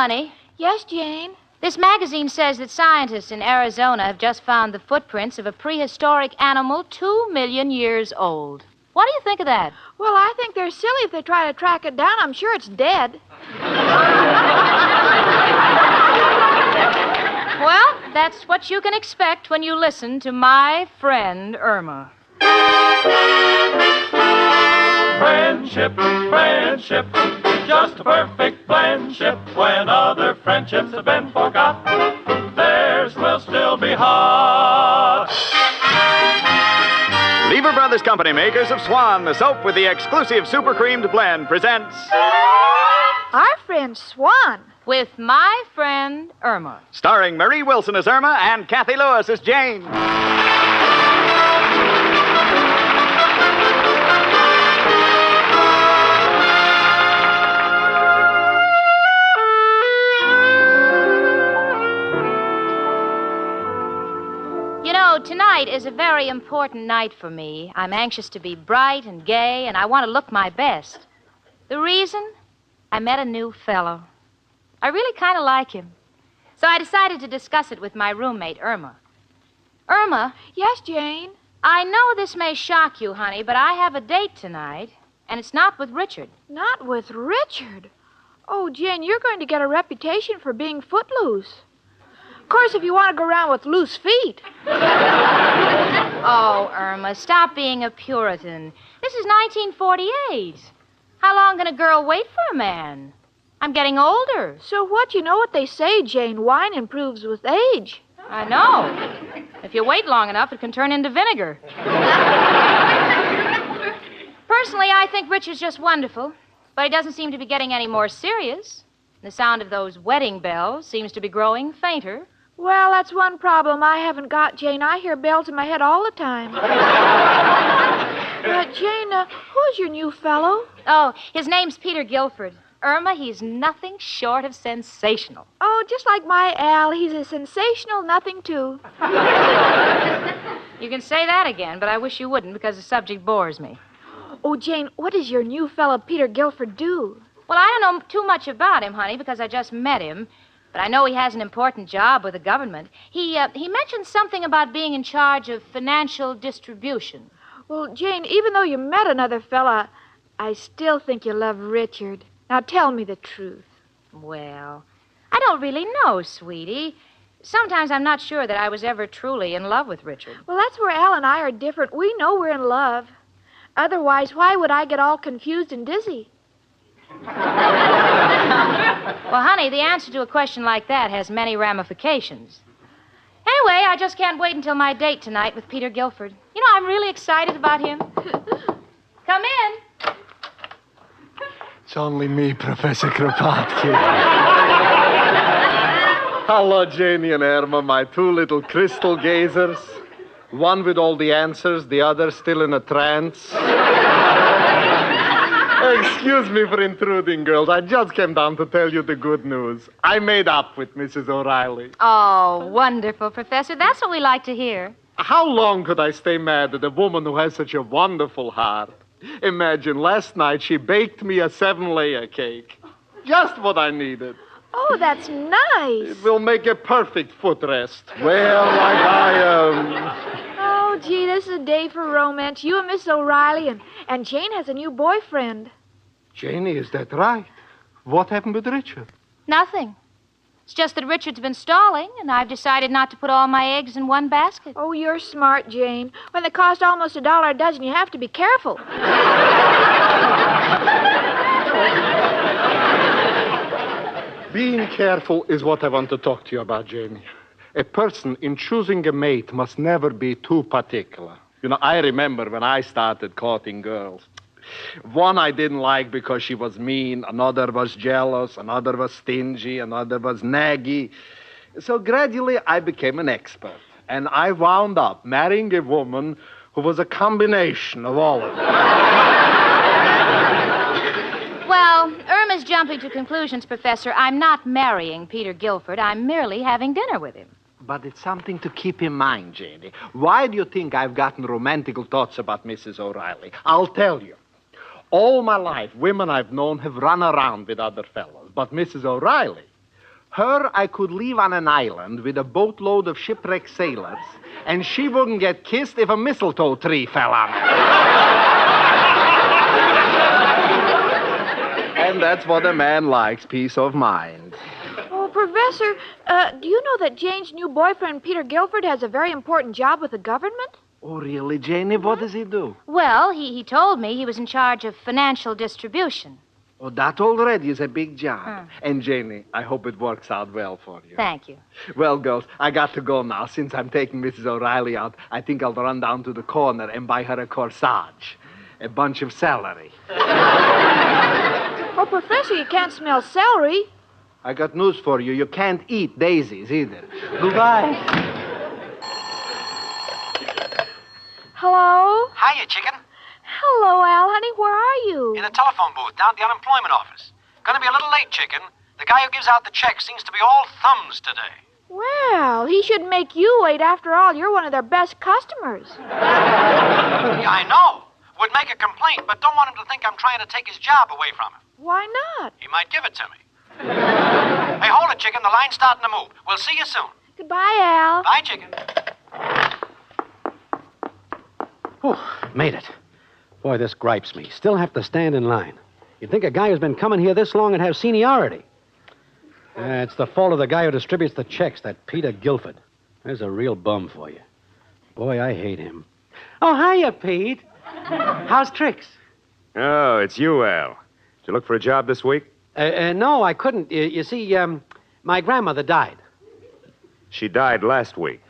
honey. Yes, Jane? This magazine says that scientists in Arizona have just found the footprints of a prehistoric animal 2 million years old. What do you think of that? Well, I think they're silly if they try to track it down. I'm sure it's dead. Well, that's what you can expect when you listen to my friend Irma. Friendship, friendship, just a perfect friendship. When other friendships have been forgot, theirs will still be hot. Lever Brothers Company, makers of Swan, the soap with the exclusive super creamed blend, presents Our friend Swan. With my friend Irma. Starring Marie Wilson as Irma and Kathy Lewis as Jane. You know, tonight is a very important night for me. I'm anxious to be bright and gay, and I want to look my best. The reason? I met a new fellow. I really kind of like him. So I decided to discuss it with my roommate, Irma. Irma, Yes, Jane? I know this may shock you, honey, but I have a date tonight, and it's not with Richard. Not with Richard. Oh, Jane, you're going to get a reputation for being footloose. Of course, if you want to go around with loose feet. Oh, Irma, stop being a Puritan. This is 1948. How long can a girl wait for a man? I'm getting older. So what? You know what they say, Jane. Wine improves with age. I know. If you wait long enough, it can turn into vinegar. Personally, I think Richard's just wonderful, but he doesn't seem to be getting any more serious. The sound of those wedding bells seems to be growing fainter. Well, that's one problem I haven't got, Jane. I hear bells in my head all the time. Jane, who's your new fellow? Oh, his name's Peter Guilford. Irma, he's nothing short of sensational. Oh, just like my Al. He's a sensational nothing, too. You can say that again, but I wish you wouldn't because the subject bores me. Oh, Jane, what does your new fellow Peter Guilford do? Well, I don't know too much about him, honey, because I just met him. But I know he has an important job with the government. He mentioned something about being in charge of financial distribution. Well, Jane, even though you met another fella, I still think you love Richard. Now, tell me the truth. Well, I don't really know, sweetie. Sometimes I'm not sure that I was ever truly in love with Richard. Well, that's where Al and I are different. We know we're in love. Otherwise, why would I get all confused and dizzy? Well, honey, the answer to a question like that has many ramifications. Anyway, I just can't wait until my date tonight with Peter Guilford. You know, I'm really excited about him. Come in. It's only me, Professor Kropotkin. Hello, Janie and Irma, my two little crystal gazers. One with all the answers, the other still in a trance. Excuse me for intruding, girls. I just came down to tell you the good news. I made up with Mrs. O'Reilly. Oh, wonderful, Professor. That's what we like to hear. How long could I stay mad at a woman who has such a wonderful heart? Imagine, last night she baked me a 7-layer cake. Just what I needed. Oh, that's nice. It will make a perfect footrest. Well, Oh, gee, this is a day for romance. You and Miss O'Reilly, and Jane has a new boyfriend. Janie, is that right? What happened with Richard? Nothing. It's just that Richard's been stalling, and I've decided not to put all my eggs in one basket. Oh, you're smart, Jane. When they cost almost $1 a dozen, you have to be careful. Being careful is what I want to talk to you about, Janie. A person in choosing a mate must never be too particular. You know, I remember when I started courting girls. One I didn't like because she was mean, another was jealous, another was stingy, another was naggy. So gradually I became an expert, and I wound up marrying a woman who was a combination of all of them. Well, Irma's jumping to conclusions, Professor. I'm not marrying Peter Guilford. I'm merely having dinner with him. But it's something to keep in mind, Janie. Why do you think I've gotten romantical thoughts about Mrs. O'Reilly? I'll tell you. All my life, women I've known have run around with other fellows. But Mrs. O'Reilly, Her I could leave on an island with a boatload of shipwrecked sailors, and she wouldn't get kissed if a mistletoe tree fell on her. And that's what a man likes, peace of mind. Oh, Professor, do you know that Jane's new boyfriend, Peter Guilford, has a very important job with the government? Oh, really, Janie? What does he do? Well, he told me he was in charge of financial distribution. Oh, that already is a big job. And, Janie, I hope it works out well for you. Thank you. Well, girls, I got to go now. Since I'm taking Mrs. O'Reilly out, I think I'll run down to the corner and buy her a corsage. A bunch of celery. Oh, Professor, you can't smell celery. I got news for you. You can't eat daisies either. Goodbye. Hello? Hiya, chicken. Hello, Al, honey. Where are you? In a telephone booth down at the unemployment office. Gonna be a little late, chicken. The guy who gives out the checks seems to be all thumbs today. Well, he shouldn't make you wait. After all, you're one of their best customers. Yeah, I know. Would make a complaint, but don't want him to think I'm trying to take his job away from him. Why not? He might give it to me. Hey, hold it, chicken. The line's starting to move. We'll see you soon. Goodbye, Al. Bye, chicken. Whew, made it. Boy, this gripes me. Still have to stand in line. You'd think a guy who's been coming here this long would have seniority. It's the fault of the guy who distributes the checks, that Peter Guilford. There's a real bum for you. Boy, I hate him. Oh, hiya, Pete. How's tricks? Oh, it's you, Al. Did you look for a job this week? No, I couldn't. You see, my grandmother died. She died last week.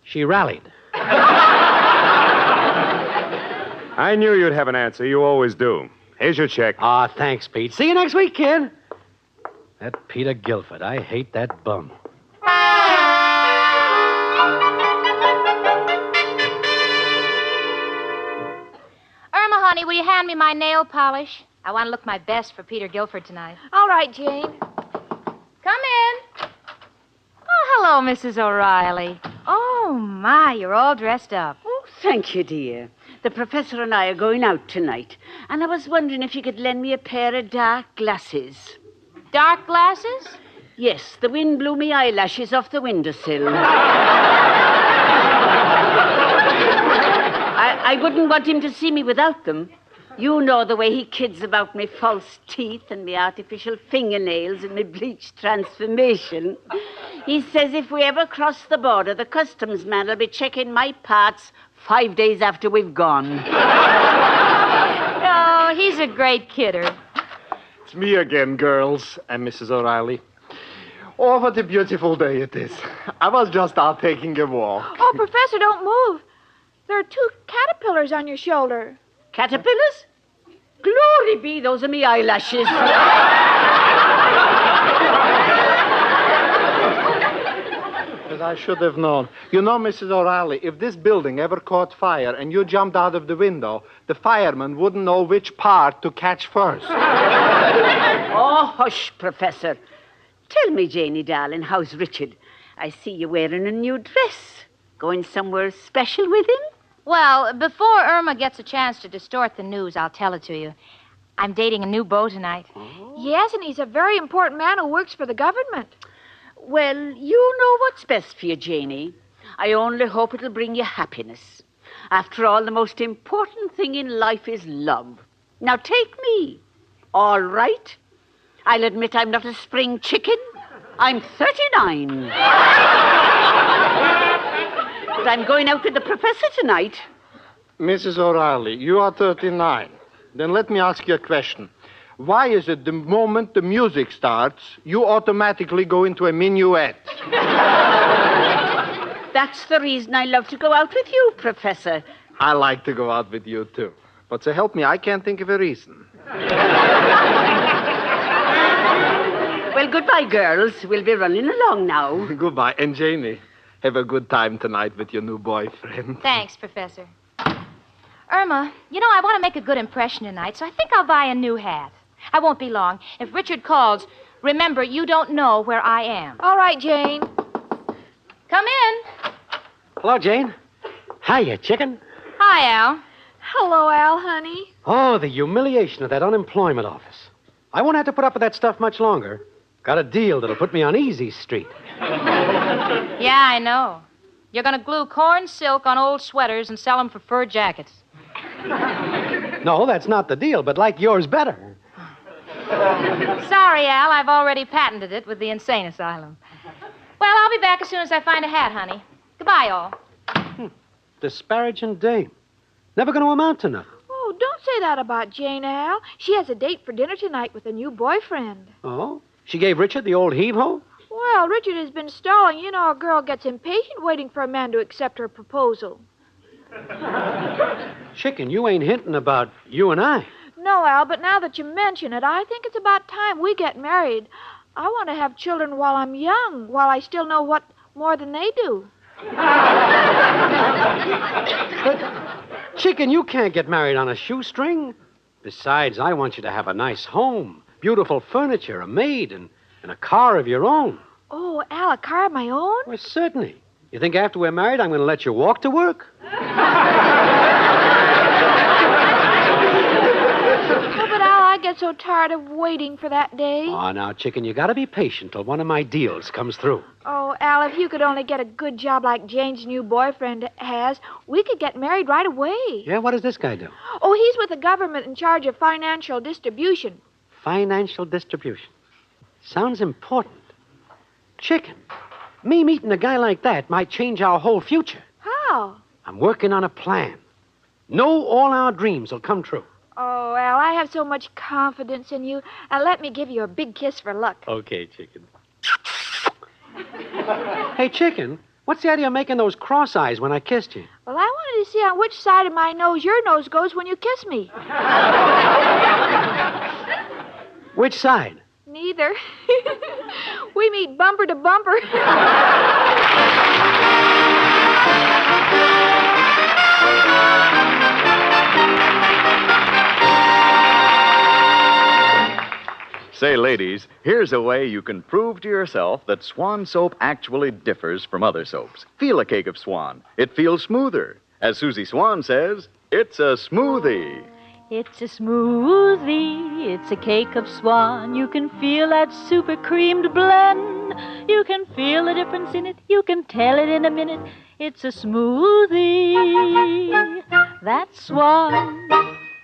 She rallied. I knew you'd have an answer. You always do. Here's your check. Aw, thanks, Pete. See you next week, kid. That Peter Guilford. I hate that bum. Irma, honey, will you hand me my nail polish? I want to look my best for Peter Guilford tonight. All right, Jane. Come in. Oh, hello, Mrs. O'Reilly. Oh, my, you're all dressed up. Oh, thank you, dear. The professor and I are going out tonight, and I was wondering if you could lend me a pair of dark glasses. Dark glasses? Yes, the wind blew me eyelashes off the windowsill. I wouldn't want him to see me without them. You know the way he kids about me false teeth and me artificial fingernails and me bleached transformation. He says if we ever cross the border, the customs man will be checking my parts 5 days after we've gone. Oh, he's a great kidder. It's me again, girls, and Mrs. O'Reilly. Oh, what a beautiful day it is. I was just out taking a walk. Oh, Professor, don't move. There are 2 caterpillars on your shoulder. Caterpillars? Glory be, those are me eyelashes. As I should have known. You know, Mrs. O'Reilly, if this building ever caught fire and you jumped out of the window, the fireman wouldn't know which part to catch first. Oh, hush, Professor. Tell me, Janie, darling, how's Richard? I see you wearing a new dress. Going somewhere special with him? Well, before Irma gets a chance to distort the news, I'll tell it to you. I'm dating a new beau tonight. Yes, and he's a very important man who works for the government. Well, you know what's best for you, Janie. I only hope it'll bring you happiness. After all, the most important thing in life is love. Now, take me. All right. I'll admit I'm not a spring chicken. I'm 39. But I'm going out with the professor tonight. Mrs. O'Reilly, you are 39. Then let me ask you a question. Why is it the moment the music starts, you automatically go into a minuet? That's the reason I love to go out with you, Professor. I like to go out with you, too. But so help me, I can't think of a reason. Well, goodbye, girls. We'll be running along now. Goodbye. And Janie, have a good time tonight with your new boyfriend. Thanks, Professor. Irma, you know, I want to make a good impression tonight, so I think I'll buy a new hat. I won't be long. If Richard calls, remember, you don't know where I am. All right, Jane. Come in. Hello, Jane. Hiya, chicken. Hi, Al. Hello, Al, honey. Oh, the humiliation of that unemployment office. I won't have to put up with that stuff much longer. Got a deal that'll put me on Easy Street. Yeah, I know. You're going to glue corn silk on old sweaters and sell them for fur jackets. No, that's not the deal, but like yours better. Sorry, Al. I've already patented it with the insane asylum. Well, I'll be back as soon as I find a hat, honey. Goodbye, all. Disparaging dame. Never going to amount to nothing. Oh, don't say that about Jane, Al. She has a date for dinner tonight with a new boyfriend. Oh? She gave Richard the old heave-ho? Well, Richard has been stalling. You know, a girl gets impatient waiting for a man to accept her proposal. Chicken, you ain't hinting about you and I. No, Al, but now that you mention it, I think it's about time we get married. I want to have children while I'm young, while I still know what more than they do. But, Chicken, you can't get married on a shoestring. Besides, I want you to have a nice home, beautiful furniture, a maid, and a car of your own. Oh, Al, a car of my own? Well, certainly. You think after we're married I'm going to let you walk to work? Oh, but Al, I get so tired of waiting for that day. Oh, now, Chicken, you got to be patient till one of my deals comes through. Oh, Al, if you could only get a good job like Jane's new boyfriend has, we could get married right away. Yeah, what does this guy do? Oh, he's with the government in charge of financial distribution. Financial distribution. Sounds important. Chicken, me meeting a guy like that might change our whole future. How? I'm working on a plan. Know all our dreams will come true. Oh, Al, I have so much confidence in you. And let me give you a big kiss for luck. Okay, Chicken. Hey, Chicken, what's the idea of making those cross eyes when I kissed you? Well, I wanted to see on which side of my nose your nose goes when you kiss me. Which side? Neither. We meet bumper to bumper. Say, ladies, here's a way you can prove to yourself that Swan soap actually differs from other soaps. Feel a cake of Swan. It feels smoother. As Susie Swan says, it's a smoothie. It's a smoothie, it's a cake of Swan. You can feel that super creamed blend. You can feel the difference in it, you can tell it in a minute. It's a smoothie, that's Swan.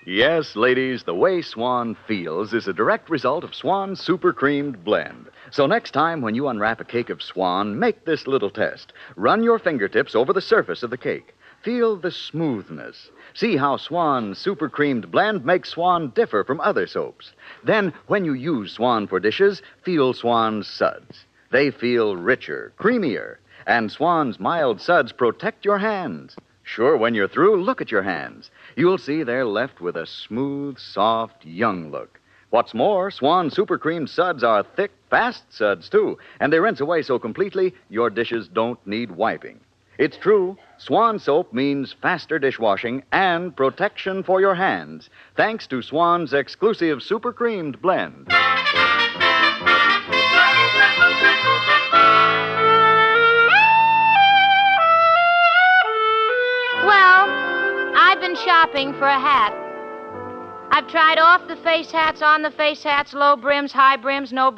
Yes, ladies, the way Swan feels is a direct result of Swan's super creamed blend. So next time when you unwrap a cake of Swan, make this little test. Run your fingertips over the surface of the cake. Feel the smoothness. See how Swan's super creamed blend makes Swan differ from other soaps. Then, when you use Swan for dishes, feel Swan's suds. They feel richer, creamier, and Swan's mild suds protect your hands. Sure, when you're through, look at your hands. You'll see they're left with a smooth, soft, young look. What's more, Swan Super Creamed suds are thick, fast suds, too, and they rinse away so completely your dishes don't need wiping. It's true, Swan soap means faster dishwashing and protection for your hands, thanks to Swan's exclusive Super Creamed blend. Well, I've been shopping for a hat. I've tried off the face hats, on the face hats, low brims, high brims, no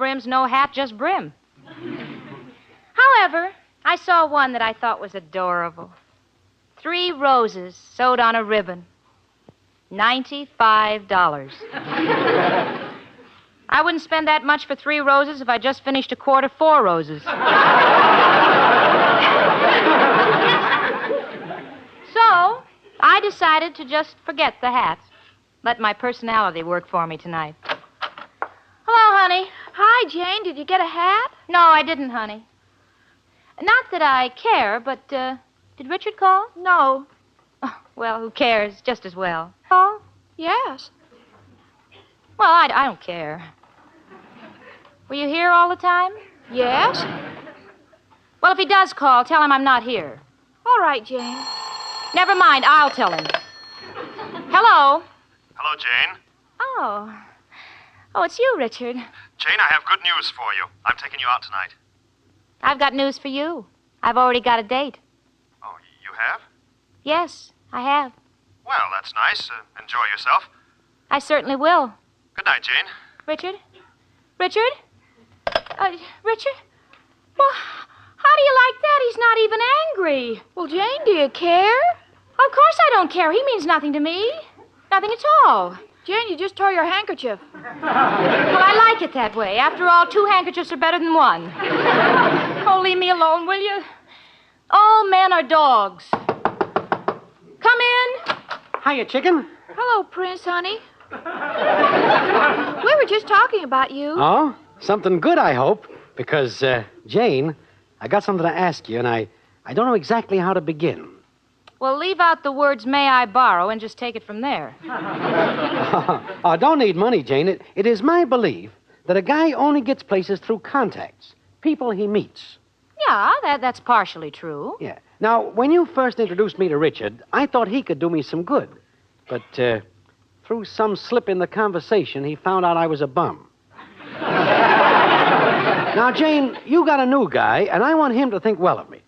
hat, just brim. However, I saw one that I thought was adorable. 3 roses sewed on a ribbon. $95. I wouldn't spend that much for 3 roses if I just finished a quart of 4 roses. So, I decided to just forget the hats. Let my personality work for me tonight. Hello, honey. Hi, Jane. Did you get a hat? No, I didn't, honey. Not that I care, but, did Richard call? No. Oh, well, who cares? Just as well. Oh? Yes. Well, I don't care. Were you here all the time? Yes? Well, if he does call, tell him I'm not here. All right, Jane. Never mind, I'll tell him. Hello? Hello, Jane. Oh. Oh, it's you, Richard. Jane, I have good news for you. I'm taking you out tonight. I've got news for you. I've already got a date. Oh, you have? Yes, I have. Well, that's nice. Enjoy yourself. I certainly will. Good night, Jane. Richard? Richard? Richard? Well, how do you like that? He's not even angry. Well, Jane, do you care? Of course I don't care. He means nothing to me. Nothing at all. Jane, you just tore your handkerchief. Well, I like it that way. After all, 2 handkerchiefs are better than 1. Oh, leave me alone, will you? All men are dogs. Come in. Hiya, chicken. Hello, Prince, honey. We were just talking about you. Oh? Something good, I hope. Because, Jane, I got something to ask you, and I don't know exactly how to begin. Well, leave out the words, may I borrow, and just take it from there. Oh, don't need money, Jane. It is my belief that a guy only gets places through contacts, people he meets. Yeah, that's partially true. Yeah. Now, when you first introduced me to Richard, I thought he could do me some good. But through some slip in the conversation, he found out I was a bum. Now, Jane, you got a new guy, and I want him to think well of me.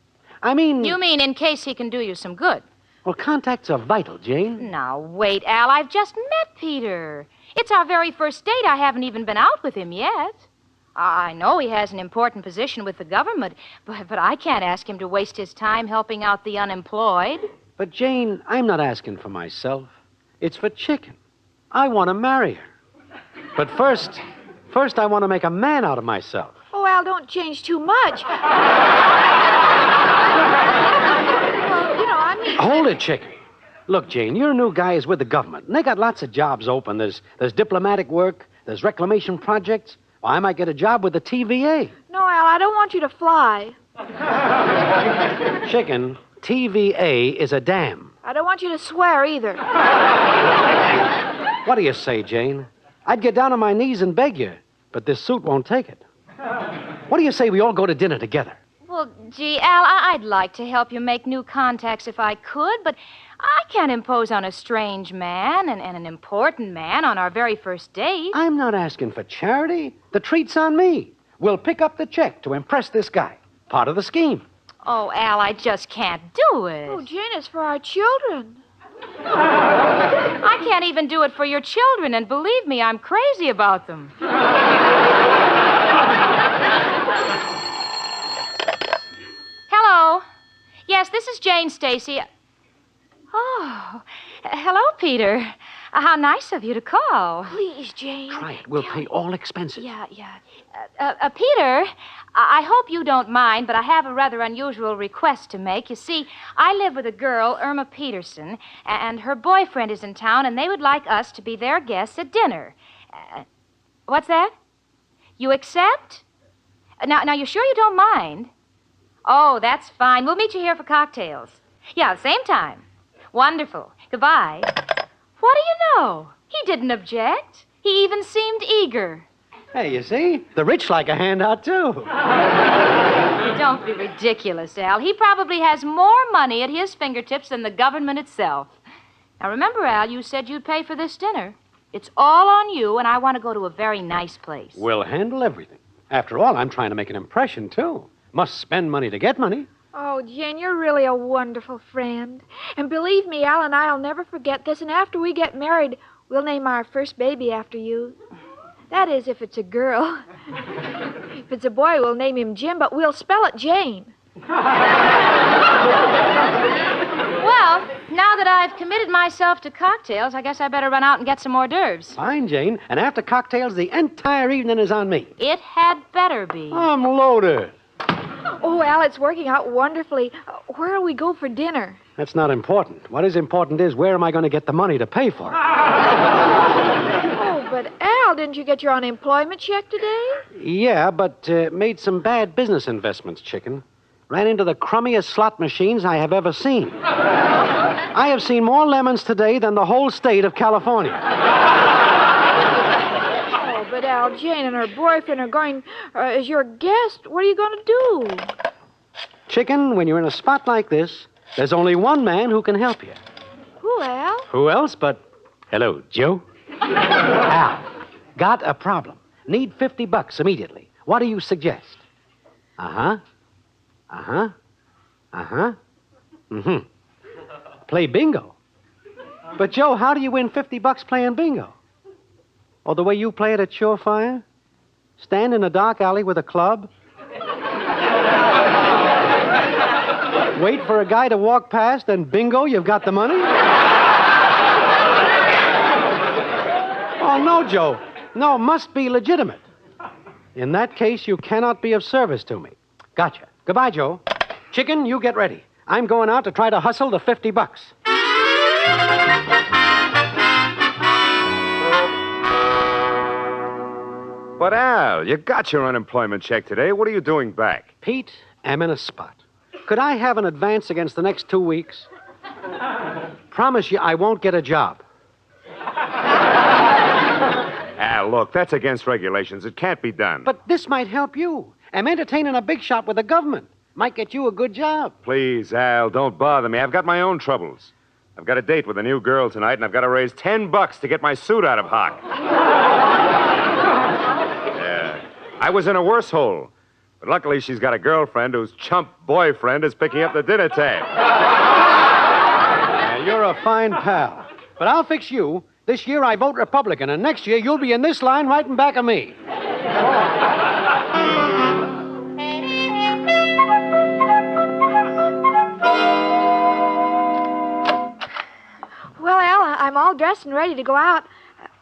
I mean... You mean in case he can do you some good? Well, contacts are vital, Jane. Now, wait, Al. I've just met Peter. It's our very first date. I haven't even been out with him yet. I know he has an important position with the government, but I can't ask him to waste his time helping out the unemployed. But, Jane, I'm not asking for myself. It's for Chicken. I want to marry her. But first I want to make a man out of myself. Oh, Al, don't change too much. Well, I mean... Hold it, Chicken. Look, Jane, your new guy is with the government, and they got lots of jobs open. There's diplomatic work, there's reclamation projects. Well, I might get a job with the TVA. No, Al, I don't want you to fly. Chicken, TVA is a dam. I don't want you to swear either. What do you say, Jane? I'd get down on my knees and beg you, but this suit won't take it. What do you say we all go to dinner together? Well, gee, Al, I'd like to help you make new contacts if I could, but I can't impose on a strange man and an important man on our very first date. I'm not asking for charity. The treat's on me. We'll pick up the check to impress this guy. Part of the scheme. Oh, Al, I just can't do it. Oh, Jane, it's for our children. I can't even do it for your children, and believe me, I'm crazy about them. Hello. Yes, this is Jane Stacy. Oh, hello, Peter. How nice of you to call. Please, Jane. Try it. We'll pay all expenses. Yeah. Peter, I hope you don't mind, but I have a rather unusual request to make. You see, I live with a girl, Irma Peterson, and her boyfriend is in town, and they would like us to be their guests at dinner. What's that? You accept? Now, you sure you don't mind? Oh, that's fine. We'll meet you here for cocktails. Yeah, same time. Wonderful. Goodbye. What do you know? He didn't object. He even seemed eager. Hey, you see? The rich like a handout, too. Don't be ridiculous, Al. He probably has more money at his fingertips than the government itself. Now, remember, Al, you said you'd pay for this dinner. It's all on you, and I want to go to a very nice place. We'll handle everything. After all, I'm trying to make an impression, too. Must spend money to get money. Oh, Jane, you're really a wonderful friend. And believe me, Al and I'll never forget this. And after we get married, we'll name our first baby after you. That is, if it's a girl. If it's a boy, we'll name him Jim, but we'll spell it Jane. Well, now that I've committed myself to cocktails, I guess I better run out and get some hors d'oeuvres. Fine, Jane. And after cocktails, the entire evening is on me. It had better be. I'm loaded. Oh, Al, it's working out wonderfully. Where'll we go for dinner? That's not important. What is important is where am I going to get the money to pay for it? Oh, but Al, didn't you get your unemployment check today? Yeah, but made some bad business investments, Chicken. Ran into the crummiest slot machines I have ever seen. I have seen more lemons today than the whole state of California. Oh, but Al, Jane and her boyfriend are going as your guest. What are you going to do? Chicken, when you're in a spot like this, there's only one man who can help you. Who, Al? Who else but... Hello, Joe? Al, got a problem. Need $50 immediately. What do you suggest? Play bingo. But, Joe, how do you win $50 playing bingo? Oh, the way you play it at Surefire? Stand in a dark alley with a club? Wait for a guy to walk past, and bingo, you've got the money? Oh, no, Joe. No, must be legitimate. In that case, you cannot be of service to me. Gotcha. Goodbye, Joe. Chicken, you get ready. I'm going out to try to hustle the $50. But, Al, you got your unemployment check today. What are you doing back? Pete, I'm in a spot. Could I have an advance against the next 2 weeks? Promise you I won't get a job. Al, look, that's against regulations. It can't be done. But this might help you. I'm entertaining a big shot with the government. Might get you a good job. Please, Al, don't bother me. I've got my own troubles. I've got a date with a new girl tonight, and I've got to raise $10 to get my suit out of hock. Yeah. I was in a worse hole. But luckily, she's got a girlfriend whose chump boyfriend is picking up the dinner tab. Yeah, you're a fine pal. But I'll fix you. This year I vote Republican, and next year you'll be in this line right in back of me. Well, Al, I'm all dressed and ready to go out.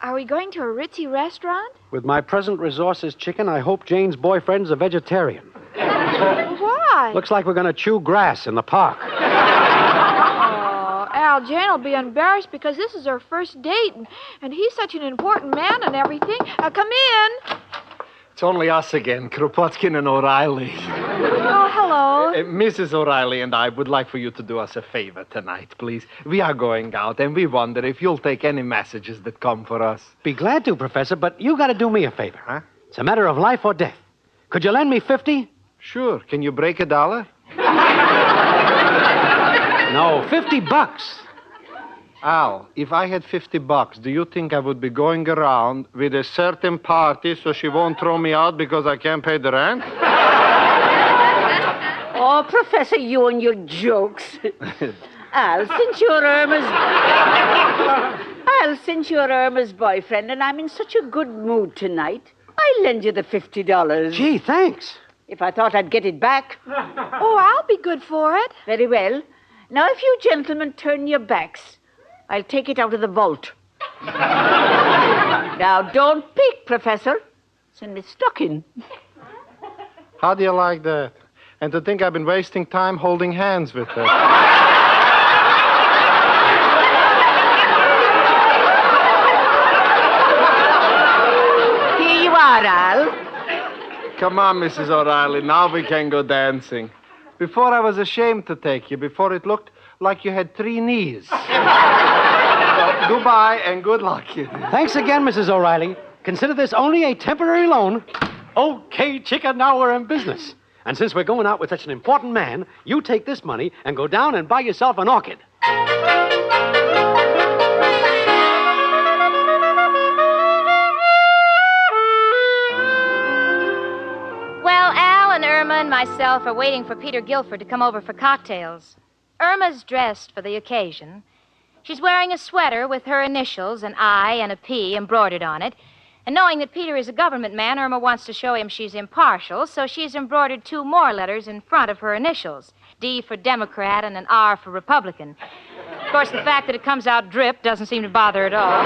Are we going to a ritzy restaurant? With my present resources, Chicken, I hope Jane's boyfriend's a vegetarian. Why? Looks like we're going to chew grass in the park. Oh, Al, Jane will be embarrassed because this is her first date, and he's such an important man and everything. Come in. It's only us again, Kropotkin and O'Reilly. Oh, hello. Mrs. O'Reilly and I would like for you to do us a favor tonight, please. We are going out, and we wonder if you'll take any messages that come for us. Be glad to, Professor, but you got to do me a favor. Huh? It's a matter of life or death. Could you lend me 50? Sure. Can you break $1? No, $50. Al, if I had $50, do you think I would be going around with a certain party so she won't throw me out because I can't pay the rent? Oh, Professor, you and your jokes. Al, since you're Irma's boyfriend and I'm in such a good mood tonight, I'll lend you the $50. Gee, thanks. If I thought I'd get it back. Oh, I'll be good for it. Very well. Now, if you gentlemen turn your backs, I'll take it out of the vault. Now, don't peek, Professor. It's in my stocking. How do you like that? And to think I've been wasting time holding hands with her. Here you are, Al. Come on, Mrs. O'Reilly. Now we can go dancing. Before I was ashamed to take you. Before it looked like you had 3 knees. So, goodbye and good luck, kid. Thanks again, Mrs. O'Reilly. Consider this only a temporary loan. Okay, Chicken, now we're in business. And since we're going out with such an important man, you take this money and go down and buy yourself an orchid. Well, Al and Irma and myself are waiting for Peter Guilford to come over for cocktails. Irma's dressed for the occasion. She's wearing a sweater with her initials, an I and a P, embroidered on it. And knowing that Peter is a government man, Irma wants to show him she's impartial, so she's embroidered 2 more letters in front of her initials, D for Democrat and an R for Republican. Of course, the fact that it comes out drip doesn't seem to bother her at all.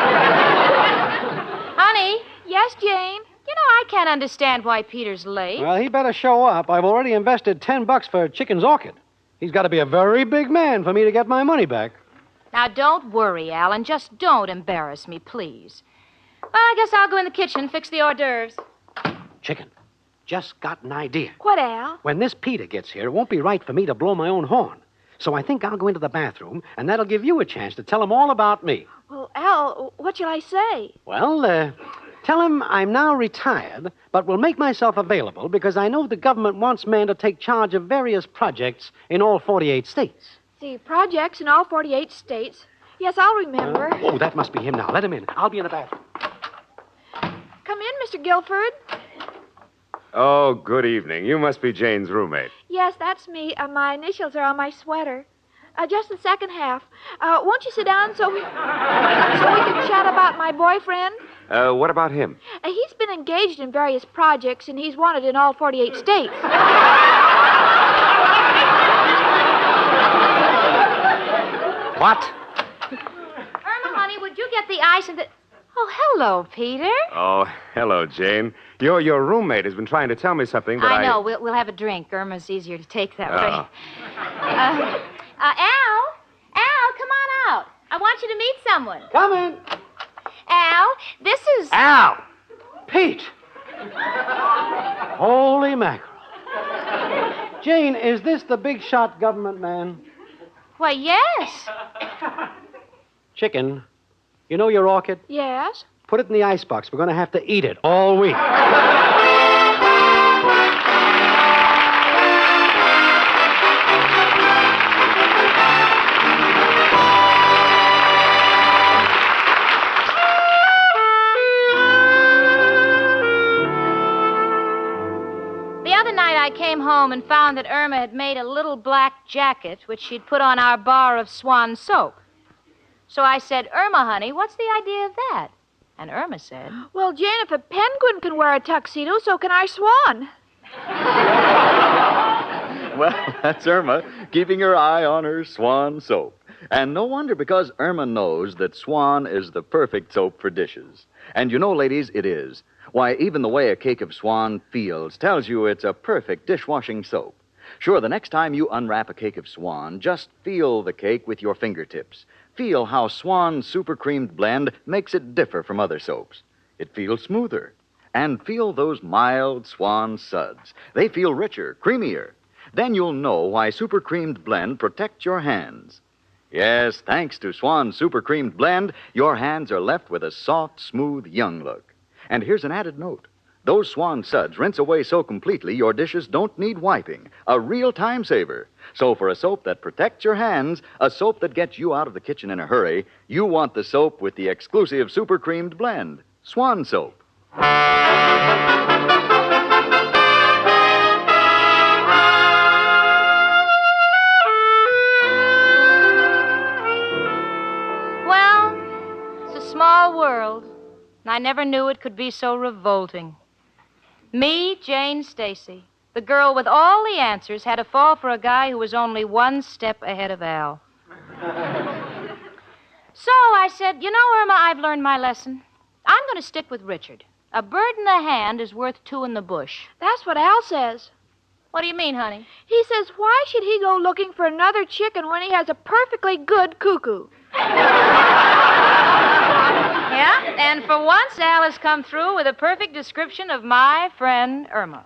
Honey? Yes, Jane? You know, I can't understand why Peter's late. Well, he better show up. I've already invested $10 for Chicken's orchid. He's got to be a very big man for me to get my money back. Now, don't worry, Alan. Just don't embarrass me, please. Well, I guess I'll go in the kitchen and fix the hors d'oeuvres. Chicken, just got an idea. What, Al? When this Peter gets here, it won't be right for me to blow my own horn. So I think I'll go into the bathroom, and that'll give you a chance to tell him all about me. Well, Al, what shall I say? Well, tell him I'm now retired, but will make myself available because I know the government wants men to take charge of various projects in all 48 states. See, projects in all 48 states. Yes, I'll remember. Oh, that must be him now. Let him in. I'll be in the bathroom. Come in, Mr. Guilford. Oh, good evening. You must be Jane's roommate. Yes, that's me. My initials are on my sweater. Just the second half. Won't you sit down so we can chat about my boyfriend? What about him? He's been engaged in various projects, and he's wanted in all 48 states. What? Irma, honey, would you get the ice and the... Oh, hello, Peter. Oh, hello, Jane. Your roommate has been trying to tell me something, but I know. We'll have a drink. Irma's easier to take that way. Al, come on out. I want you to meet someone. Come in. Al, this is... Al! Pete! Holy mackerel. Jane, is this the big shot government man? Why, yes. Chicken, you know your orchid? Yes? Put it in the icebox. We're going to have to eat it all week. I came home and found that Irma had made a little black jacket which she'd put on our bar of Swan soap. So I said, Irma, honey, what's the idea of that? And Irma said, Well, Jane, if a penguin can wear a tuxedo, so can our Swan. Well, that's Irma, keeping her eye on her Swan soap. And no wonder, because Irma knows that Swan is the perfect soap for dishes. And you know, ladies, it is. Why, even the way a cake of Swan feels tells you it's a perfect dishwashing soap. Sure, the next time you unwrap a cake of Swan, just feel the cake with your fingertips. Feel how Swan's super creamed blend makes it differ from other soaps. It feels smoother. And feel those mild Swan suds. They feel richer, creamier. Then you'll know why super creamed blend protects your hands. Yes, thanks to Swan's super creamed blend, your hands are left with a soft, smooth, young look. And here's an added note. Those Swan suds rinse away so completely your dishes don't need wiping. A real time saver. So for a soap that protects your hands, a soap that gets you out of the kitchen in a hurry, you want the soap with the exclusive super creamed blend. Swan soap. Well, it's a small world. And I never knew it could be so revolting. Me, Jane Stacy, the girl with all the answers, had to fall for a guy who was only one step ahead of Al. So I said, you know, Irma, I've learned my lesson. I'm going to stick with Richard. A bird in the hand is worth two in the bush. That's what Al says. What do you mean, honey? He says, why should he go looking for another chicken when he has a perfectly good cuckoo? Yeah, and for once, Al has come through with a perfect description of my friend Irma.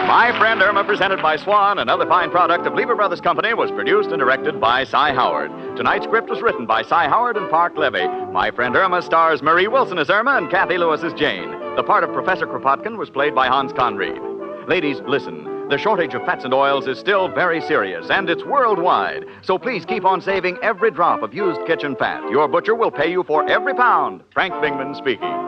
My Friend Irma, presented by Swan, another fine product of Lever Brothers Company, was produced and directed by Cy Howard. Tonight's script was written by Cy Howard and Park Levy. My Friend Irma stars Marie Wilson as Irma and Kathy Lewis as Jane. The part of Professor Kropotkin was played by Hans Conried. Ladies, listen. The shortage of fats and oils is still very serious, and it's worldwide. So please keep on saving every drop of used kitchen fat. Your butcher will pay you for every pound. Frank Bingman speaking.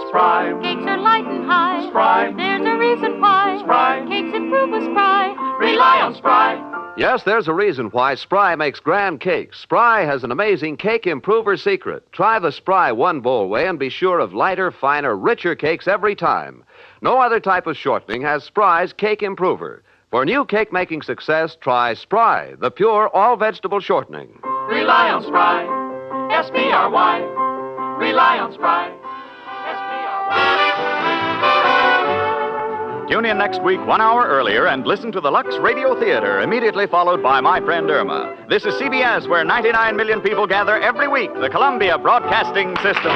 Spry. Cakes are light and high. Spry. There's a reason why. Spry. Cakes improve with Spry. Rely on Spry. Yes, there's a reason why Spry makes grand cakes. Spry has an amazing cake improver secret. Try the Spry one bowl way and be sure of lighter, finer, richer cakes every time. No other type of shortening has Spry's cake improver. For new cake-making success, try Spry, the pure all-vegetable shortening. Rely on Spry. S-P-R-Y. Rely on Spry. S-P-R-Y. Tune in next week 1 hour earlier and listen to the Lux Radio Theater, immediately followed by My Friend Irma. This is CBS, where 99 million people gather every week, the Columbia Broadcasting System.